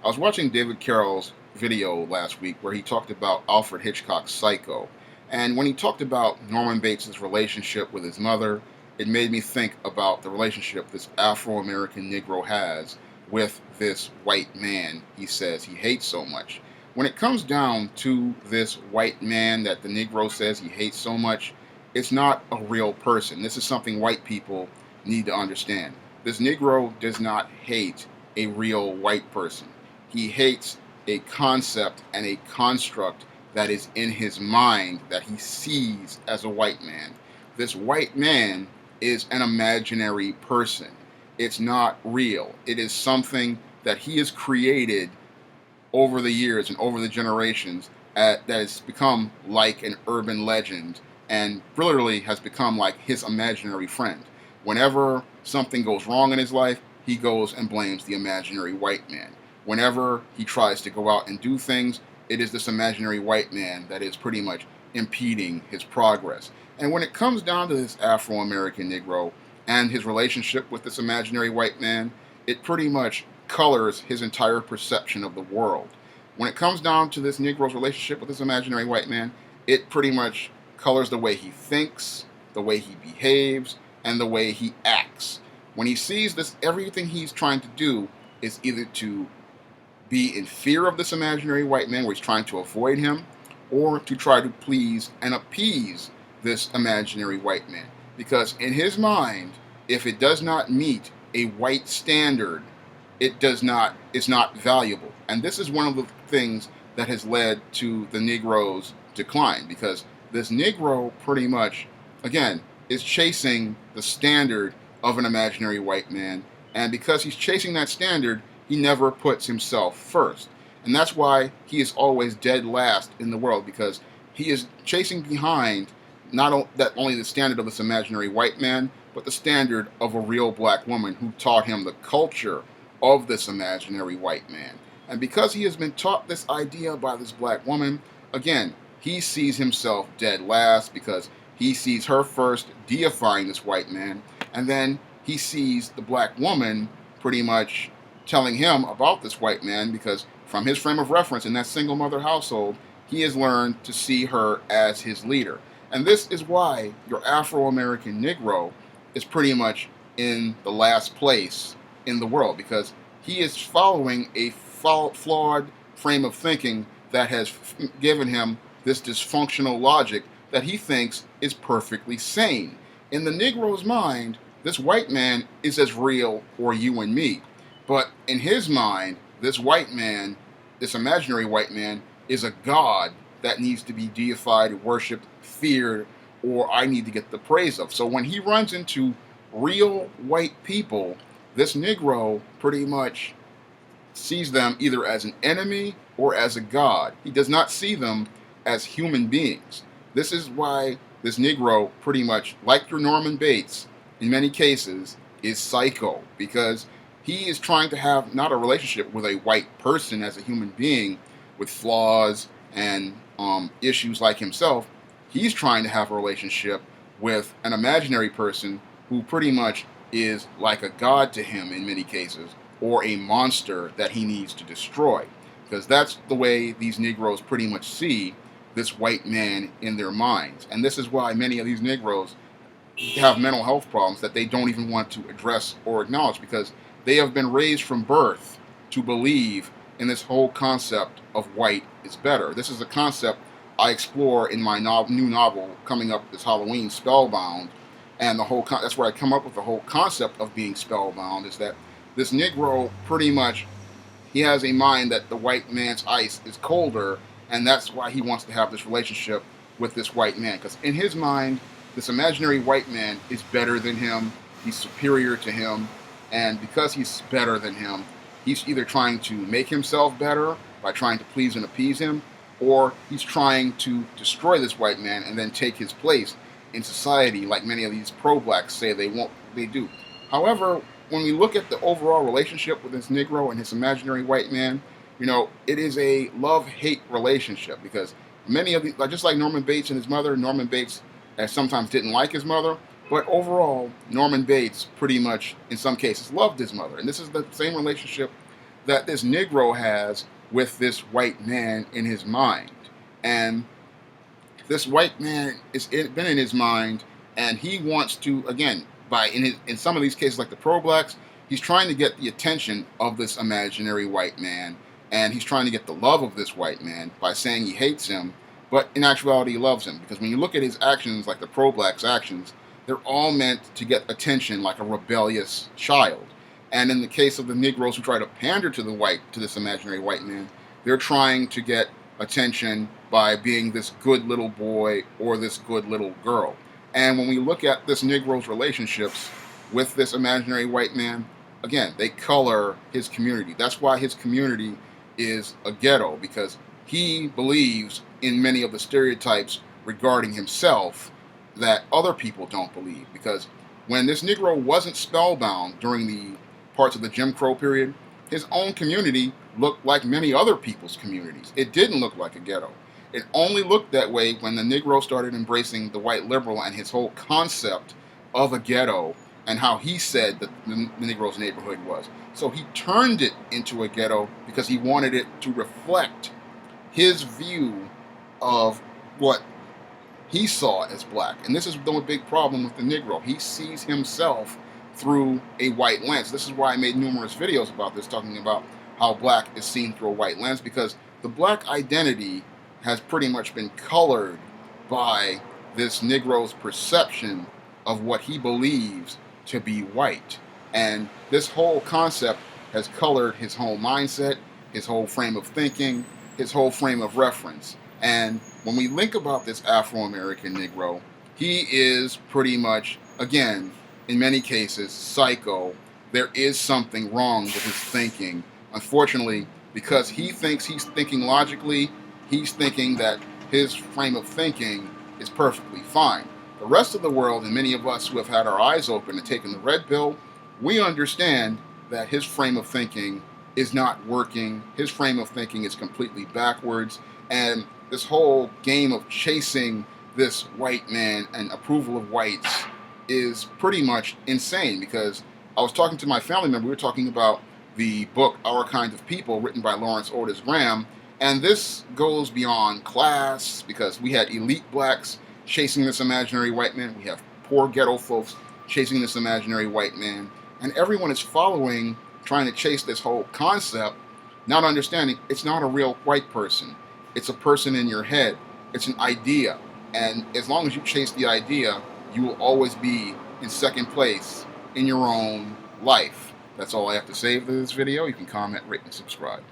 I was watching David Carroll's video last week where he talked about Alfred Hitchcock's Psycho. And when he talked about Norman Bates' relationship with his mother, it made me think about the relationship this Afro American Negro has with this white man he says he hates so much. When it comes down to this white man that the Negro says he hates so much, it's not a real person. This is something white people need to understand. This Negro does not hate a real white person. He hates a concept and a construct that is in his mind that he sees as a white man. This white man is an imaginary person. It's not real. It is something that he has created over the years and over the generations that has become like an urban legend and literally has become like his imaginary friend. Whenever something goes wrong in his life, he goes and blames the imaginary white man. Whenever he tries to go out and do things, it is this imaginary white man that is pretty much impeding his progress. And when it comes down to this Afro American Negro and his relationship with this imaginary white man, it pretty much colors his entire perception of the world. When it comes down to this Negro's relationship with this imaginary white man, it pretty much colors the way he thinks, the way he behaves, and the way he acts. When he sees this, everything he's trying to do is either to be in fear of this imaginary white man where he's trying to avoid him, or to try to please and appease this imaginary white man. Because in his mind, if it does not meet a white standard, it's not valuable. And this is one of the things that has led to the Negro's decline, because this Negro pretty much, again, is chasing the standard of an imaginary white man. And because he's chasing that standard, he never puts himself first. And that's why he is always dead last in the world, because he is chasing behind not that only the standard of this imaginary white man, but the standard of a real black woman who taught him the culture of this imaginary white man. And because he has been taught this idea by this black woman, again, he sees himself dead last because he sees her first deifying this white man, and then he sees the black woman pretty much telling him about this white man, because from his frame of reference in that single mother household, he has learned to see her as his leader. And this is why your Afro-American Negro is pretty much in the last place in the world, because he is following a flawed frame of thinking that has given him this dysfunctional logic that he thinks is perfectly sane. In the Negro's mind, this white man is as real or you and me. But in his mind, this white man, this imaginary white man, is a god that needs to be deified, worshipped, feared, or I need to get the praise of. So when he runs into real white people, this Negro pretty much sees them either as an enemy or as a god. He does not see them as human beings. This is why this Negro pretty much, like your Norman Bates, in many cases, is psycho, because he is trying to have not a relationship with a white person as a human being with flaws and issues like himself. He's trying to have a relationship with an imaginary person who pretty much is like a god to him in many cases, or a monster that he needs to destroy. Because that's the way these Negroes pretty much see this white man in their minds. And this is why many of these Negroes have mental health problems that they don't even want to address or acknowledge, because they have been raised from birth to believe in this whole concept of white is better. This is a concept I explore in my new novel coming up this Halloween, Spellbound. And that's where I come up with the whole concept of being spellbound, is that this Negro pretty much, he has a mind that the white man's ice is colder, and that's why he wants to have this relationship with this white man. Because in his mind, this imaginary white man is better than him, he's superior to him, and because he's better than him, he's either trying to make himself better by trying to please and appease him, or he's trying to destroy this white man and then take his place in society, like many of these pro-blacks say they do. However, when we look at the overall relationship with this Negro and his imaginary white man, it is a love-hate relationship, because many of just like Norman Bates and his mother, Norman Bates sometimes didn't like his mother, but overall, Norman Bates pretty much, in some cases, loved his mother. And this is the same relationship that this Negro has with this white man in his mind. And this white man is been in his mind, and he wants to, again, in some of these cases like the pro-blacks, he's trying to get the attention of this imaginary white man, and he's trying to get the love of this white man by saying he hates him, but in actuality he loves him. Because when you look at his actions, like the pro-blacks actions, they're all meant to get attention like a rebellious child. And in the case of the Negroes who try to pander to this imaginary white man, they're trying to get attention by being this good little boy or this good little girl. And when we look at this Negro's relationships with this imaginary white man, again, they color his community. That's why his community is a ghetto, because he believes in many of the stereotypes regarding himself that other people don't believe. Because when this Negro wasn't spellbound during the parts of the Jim Crow period, his own community looked like many other people's communities. It didn't look like a ghetto. It only looked that way when the Negro started embracing the white liberal and his whole concept of a ghetto and how he said that the Negro's neighborhood was. So he turned it into a ghetto because he wanted it to reflect his view of what he saw as black. And this is the big problem with the Negro. He sees himself through a white lens. This is why I made numerous videos about this, talking about how black is seen through a white lens, because the black identity has pretty much been colored by this Negro's perception of what he believes to be white. And this whole concept has colored his whole mindset, his whole frame of thinking, his whole frame of reference. And when we think about this Afro-American Negro, he is pretty much, again, in many cases, psycho. There is something wrong with his thinking. Unfortunately, because he thinks he's thinking logically, he's thinking that his frame of thinking is perfectly fine. The rest of the world, and many of us who have had our eyes open and taken the red pill, we understand that his frame of thinking is not working. His frame of thinking is completely backwards. And this whole game of chasing this white man and approval of whites is pretty much insane. Because I was talking to my family member, we were talking about the book Our Kind of People, written by Lawrence Otis Graham, and this goes beyond class, because we had elite blacks chasing this imaginary white man, we have poor ghetto folks chasing this imaginary white man, and everyone is following, trying to chase this whole concept, not understanding it's not a real white person. It's a person in your head. It's an idea. And as long as you chase the idea, you will always be in second place in your own life. That's all I have to say for this video. You can comment, rate, and subscribe.